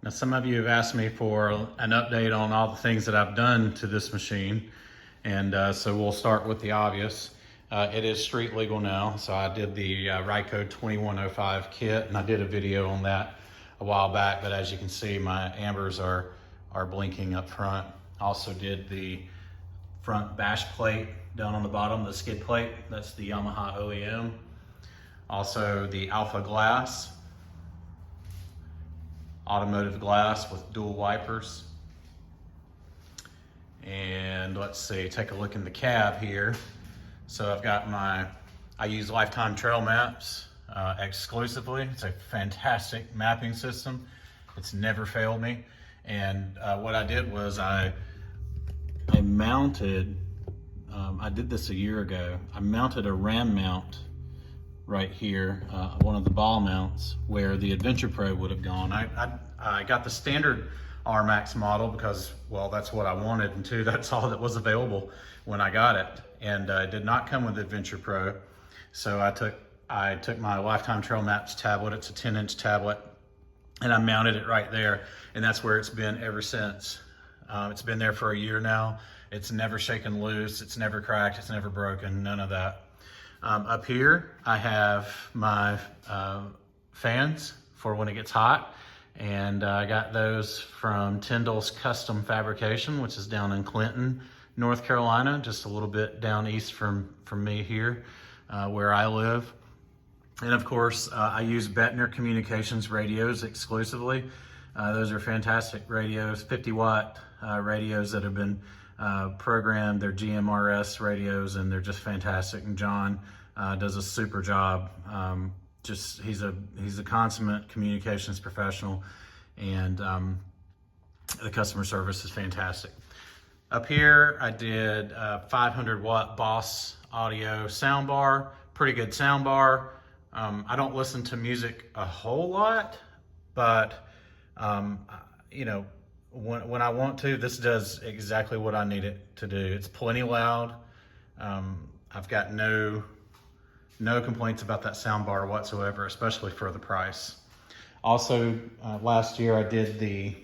Now, some of you have asked me for an update on all the things that I've done to this machine. And so we'll start with the obvious. It is street legal now. So I did the RICO 2105 kit, and I did a video on that a while back. But as you can see, my ambers are blinking up front. Also did the front bash plate down on the bottom, the skid plate. That's the Yamaha OEM. Also the Alpha glass, automotive glass with dual wipers. And let's see, take a look in the cab here. So I've got I use Lifetime Trail Maps exclusively. It's a fantastic mapping system. It's never failed me. And what I did was I mounted, I did this a year ago. I mounted a ram mount right here, one of the ball mounts where the Adventure Pro would have gone. I got the standard RMAX model because, well, that's what I wanted, and two, that's all that was available when I got it. And it did not come with Adventure Pro. So I took my Lifetime Trail Maps tablet, it's a 10-inch tablet, and I mounted it right there. And that's where it's been ever since. It's been there for a year now. It's never shaken loose, it's never cracked, it's never broken, none of that. Up here, I have my fans for when it gets hot. And I got those from Tyndall's Custom Fabrication, which is down in Clinton, North Carolina, just a little bit down east from me here, where I live. And of course, I use Bettner Communications radios exclusively. Those are fantastic radios, 50-watt radios that have been programmed. They're GMRS radios, and they're just fantastic. And John does a super job. He's a consummate communications professional, and the customer service is fantastic. Up here, I did a 500-watt Boss Audio soundbar, pretty good soundbar. I don't listen to music a whole lot, but you know, when I want to, this does exactly what I need it to do. It's plenty loud. I've got no complaints about that soundbar whatsoever, especially for the price. Also, last year I did the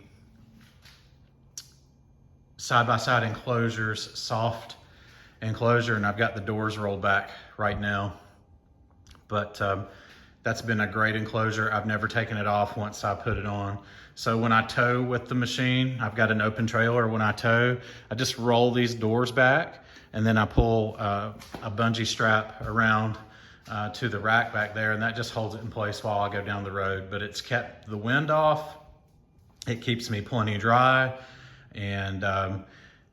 side-by-side enclosures, soft enclosure, and I've got the doors rolled back right now. But that's been a great enclosure. I've never taken it off once I put it on. So when I tow with the machine, I've got an open trailer. When I tow, I just roll these doors back, and then I pull a bungee strap around to the rack back there, and that just holds it in place while I go down the road. But it's kept the wind off. It keeps me plenty dry. And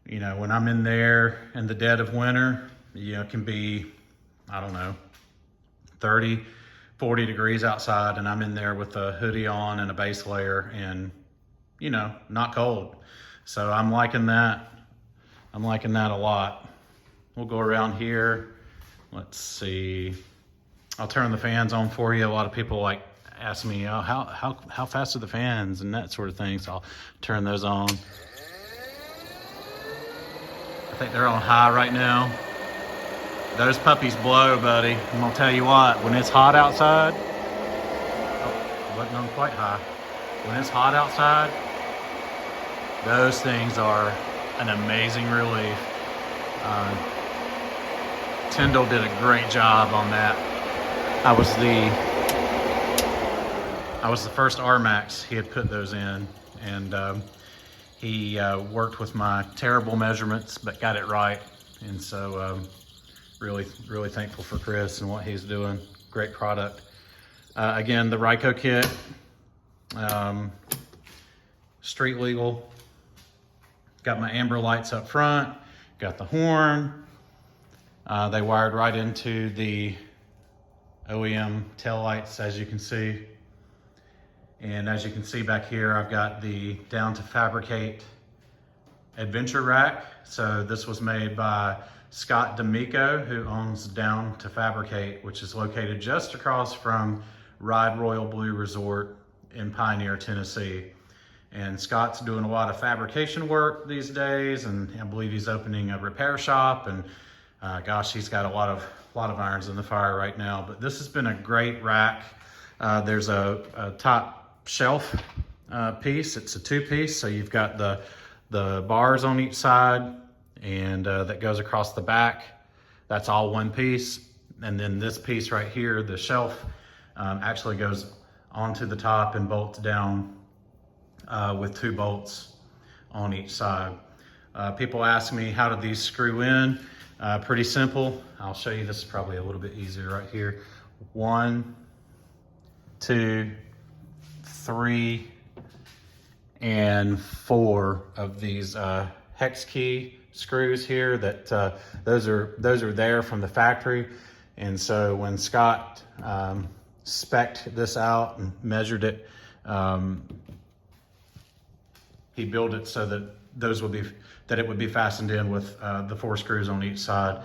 you know, when I'm in there in the dead of winter, you know, it can be, I don't know, 30, 40 degrees outside, and I'm in there with a hoodie on and a base layer, and you know, not cold. So I'm liking that. I'm liking that a lot. We'll go around here. Let's see. I'll turn the fans on for you. A lot of people like ask me, oh, how fast are the fans and that sort of thing. So I'll turn those on. I think they're on high right now. Those puppies blow, buddy. I'm gonna tell you what, when it's hot outside, oh, wasn't on quite high. When it's hot outside, those things are an amazing relief. Tyndall did a great job on that. I was the first RMAX he had put those in, and he worked with my terrible measurements, but got it right. And so really thankful for Chris and what he's doing. Great product. Again, the RICO kit, street legal. Got my amber lights up front, got the horn. They wired right into the OEM tail lights, as you can see. And as you can see back here, I've got the Down to Fabricate Adventure Rack. So this was made by Scott D'Amico, who owns Down to Fabricate, which is located just across from Ride Royal Blue Resort in Pioneer, Tennessee. And Scott's doing a lot of fabrication work these days, and I believe he's opening a repair shop, and gosh, he's got a lot of irons in the fire right now. But this has been a great rack. There's a top shelf piece. It's a 2-piece, so you've got the bars on each side, and that goes across the back. That's all one piece. And then this piece right here, the shelf, actually goes onto the top and bolts down with 2 bolts on each side. People ask me, how do these screw in? Pretty simple. I'll show you. This is probably a little bit easier right here. 1, 2, 3, and 4 of these hex key screws here. That those are there from the factory. And so when Scott spec'd this out and measured it, he built it so that it would be fastened in with the 4 screws on each side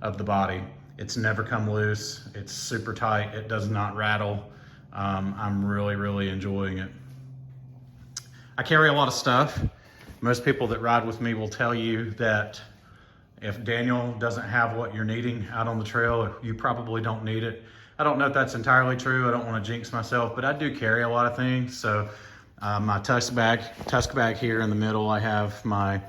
of the body. It's never come loose. It's super tight. It does not rattle. I'm really enjoying it. I carry a lot of stuff. Most people that ride with me will tell you that if Daniel doesn't have what you're needing out on the trail, you probably don't need it. I don't know if that's entirely true. I don't want to jinx myself, but I do carry a lot of things. So my tusk bag here in the middle, I have my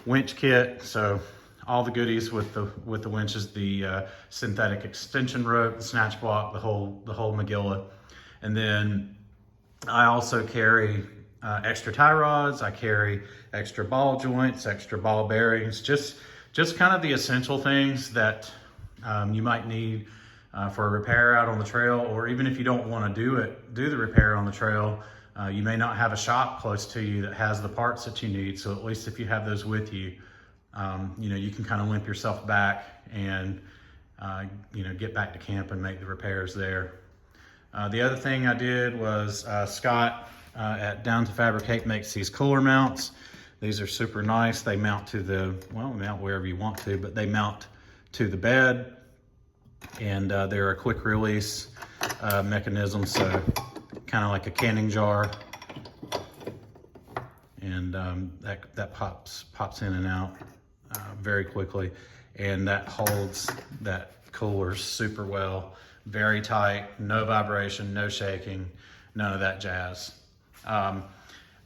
winch kit. So all the goodies with the winches, the synthetic extension rope, the snatch block, the whole Magilla. And then I also carry extra tie rods. I carry extra ball joints, extra ball bearings, just kind of the essential things that you might need for a repair out on the trail, or even if you don't want to do the repair on the trail, you may not have a shop close to you that has the parts that you need. So at least if you have those with you, you can kind of limp yourself back and get back to camp and make the repairs there. The other thing I did was Scott at Down to Fabricate makes these cooler mounts. These are super nice. They mount mount wherever you want to, but they mount to the bed, and they're a quick release mechanism, so kind of like a canning jar, and that pops in and out very quickly, and that holds that cooler super well. Very tight, no vibration, no shaking, none of that jazz.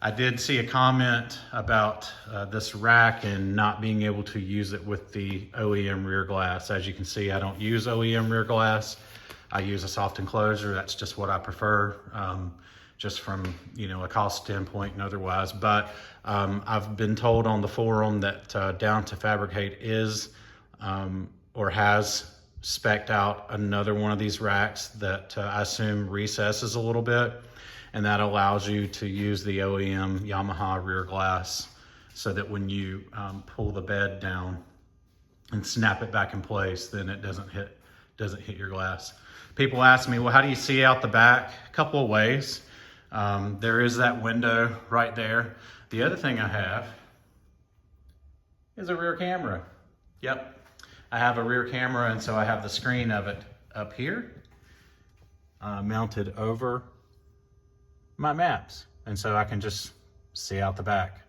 I did see a comment about this rack and not being able to use it with the OEM rear glass. As you can see, I don't use OEM rear glass. I use a soft enclosure. That's just what I prefer, just from a cost standpoint and otherwise. But I've been told on the forum that Down to Fabricate is or has spec'd out another one of these racks that I assume recesses a little bit, and that allows you to use the OEM Yamaha rear glass so that when you pull the bed down and snap it back in place, then it doesn't hit your glass. People ask me, well, how do you see out the back? A couple of ways. There is that window right there. The other thing I have is a rear camera. Yep. I have a rear camera, and so I have the screen of it up here, mounted over my maps, and so I can just see out the back.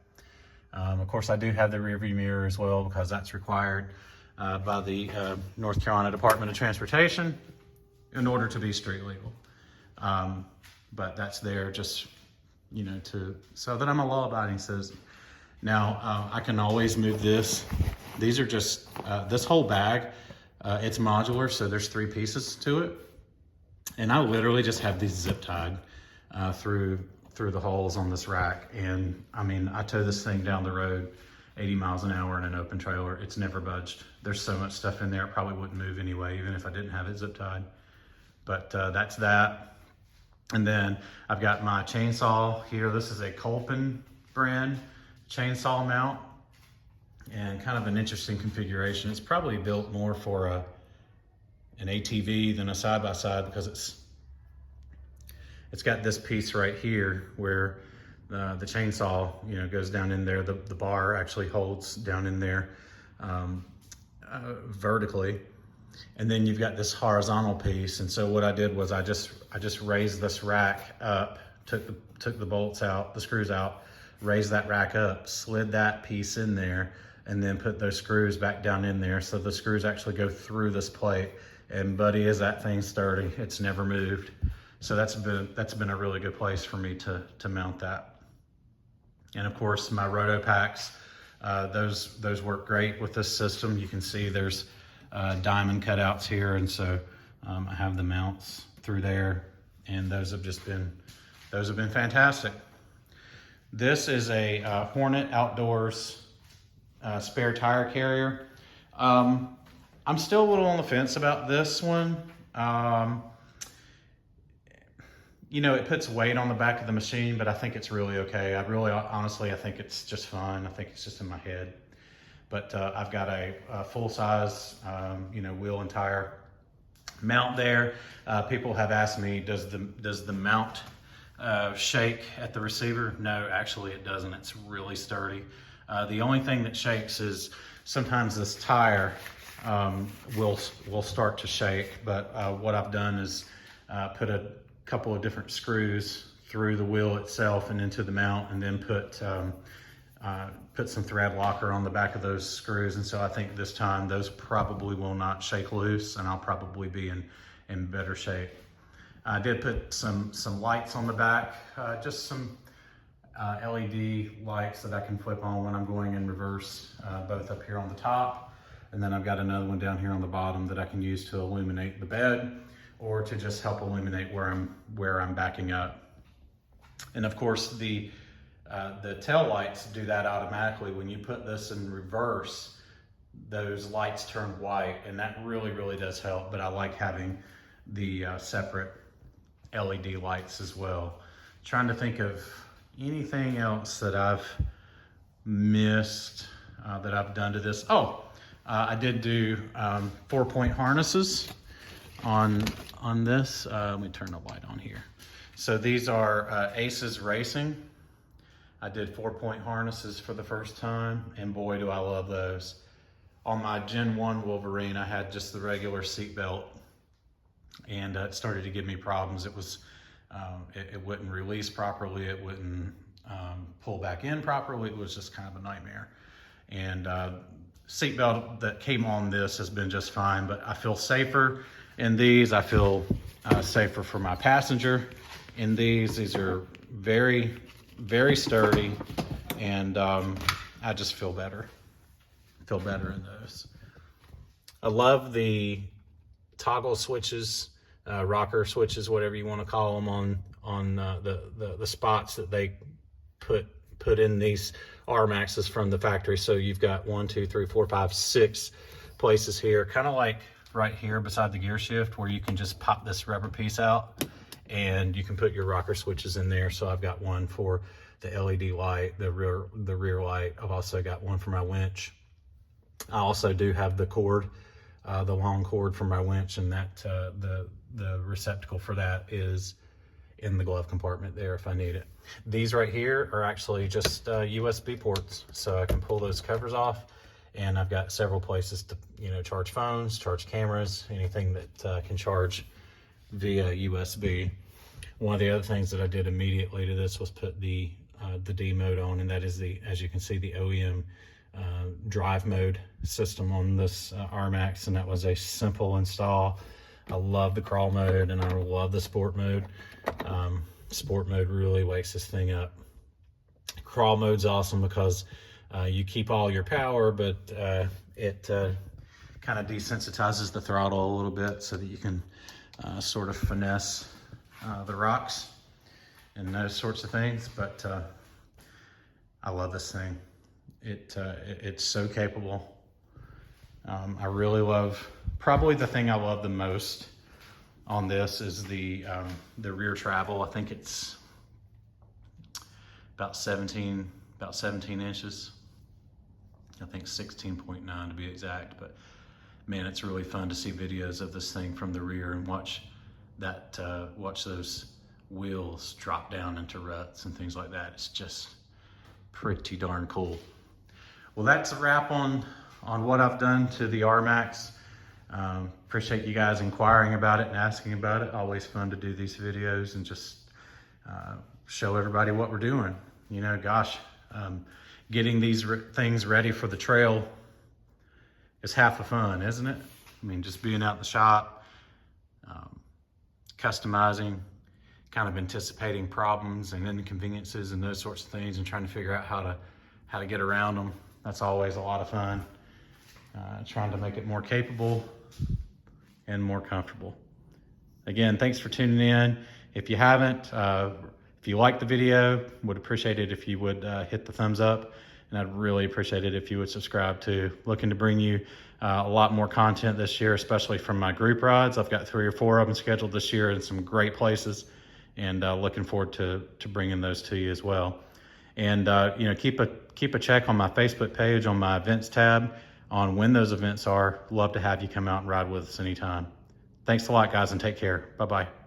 Of course, I do have the rear view mirror as well, because that's required by the North Carolina Department of Transportation in order to be street legal. But that's there just, so that I'm a law-abiding citizen. Now, I can always move this. These are just, this whole bag, it's modular, so there's 3 pieces to it. And I literally just have these zip tied through the holes on this rack. And I mean, I tow this thing down the road 80 miles an hour in an open trailer. It's never budged. There's so much stuff in there, it probably wouldn't move anyway, even if I didn't have it zip tied. But that's that. And then I've got my chainsaw here. This is a Colpin brand chainsaw mount, and kind of an interesting configuration. It's probably built more for an ATV than a side-by-side, because it's got this piece right here where the chainsaw goes down in there. The bar actually holds down in there vertically, and then you've got this horizontal piece. And so what I did was I just raised this rack up, took the bolts out, the screws out, raised that rack up, slid that piece in there, and then put those screws back down in there. So the screws actually go through this plate, and buddy, is that thing sturdy. It's never moved. So that's been a really good place for me to mount that. And of course my roto packs, those work great with this system. You can see there's diamond cutouts here, and so I have the mounts through there, and those have been fantastic. This is a Hornet Outdoors spare tire carrier. I'm still a little on the fence about this one. You know, it puts weight on the back of the machine, but I think it's really okay. Honestly, I think it's just fine. I think it's just in my head. But I've got a full-size, you know, wheel and tire mount there. People have asked me, does the mount shake at the receiver? No, actually it doesn't. It's really sturdy. The only thing that shakes is sometimes this tire will start to shake. But what I've done is put a couple of different screws through the wheel itself and into the mount, and then put some thread locker on the back of those screws. And so I think this time those probably will not shake loose, and I'll probably be in better shape. I did put some lights on the back, just some LED lights that I can flip on when I'm going in reverse, both up here on the top, and then I've got another one down here on the bottom that I can use to illuminate the bed, or to just help illuminate where I'm backing up. And of course the tail lights do that automatically. When you put this in reverse, those lights turn white, and that really does help. But I like having the separate LED lights as well. Trying to think of anything else that I've missed that I've done to this. I did do 4-point harnesses on this. Let me turn the light on here. So these are Aces Racing. I did 4-point harnesses for the first time, and boy, do I love those. On my Gen 1 Wolverine, I had just the regular seat belt, and it started to give me problems. It was, it wouldn't release properly. It wouldn't pull back in properly. It was just kind of a nightmare. And seat belt that came on this has been just fine, but I feel safer in these. I feel safer for my passenger in these. These are very sturdy, and I just feel better in those. I love the toggle switches, rocker switches, whatever you want to call them, on the spots that they put in these RMAXs from the factory. So you've got 1, 2, 3, 4, 5, 6 places here, kind of like right here beside the gear shift, where you can just pop this rubber piece out and you can put your rocker switches in there. So I've got one for the LED light, the rear light. I've also got one for my winch. I also do have the cord, the long cord for my winch, and that the receptacle for that is in the glove compartment there if I need it. These right here are actually just USB ports, so I can pull those covers off, and I've got several places to, you know, charge phones, charge cameras, anything that can charge via USB. One of the other things that I did immediately to this was put the D mode on, and that is as you can see, the OEM drive mode system on this RMAX, and that was a simple install. I love the crawl mode, and I love the sport mode. Sport mode really wakes this thing up. Crawl mode's awesome because you keep all your power, but it kind of desensitizes the throttle a little bit so that you can sort of finesse the rocks and those sorts of things. But I love this thing. It's so capable. I really love, probably the thing I love the most on this is the rear travel. I think it's about 17 inches. I think 16.9 to be exact. But man, it's really fun to see videos of this thing from the rear and watch those wheels drop down into ruts and things like that. It's just pretty darn cool. Well, that's a wrap on what I've done to the RMAX. Appreciate you guys inquiring about it and asking about it. Always fun to do these videos and just show everybody what we're doing. You know, gosh, getting these things ready for the trail is half the fun, isn't it? I mean, just being out in the shop, customizing, kind of anticipating problems and inconveniences and those sorts of things and trying to figure out how to get around them. That's always a lot of fun. Trying to make it more capable and more comfortable. Again, thanks for tuning in. If you haven't, if you liked the video, would appreciate it if you would hit the thumbs up, and I'd really appreciate it if you would subscribe too. Looking to bring you a lot more content this year, especially from my group rides. I've got 3 or 4 of them scheduled this year in some great places, and looking forward to bringing those to you as well. And you know, keep a check on my Facebook page on my events tab on when those events are. Love to have you come out and ride with us anytime. Thanks a lot, guys, and take care. Bye-bye.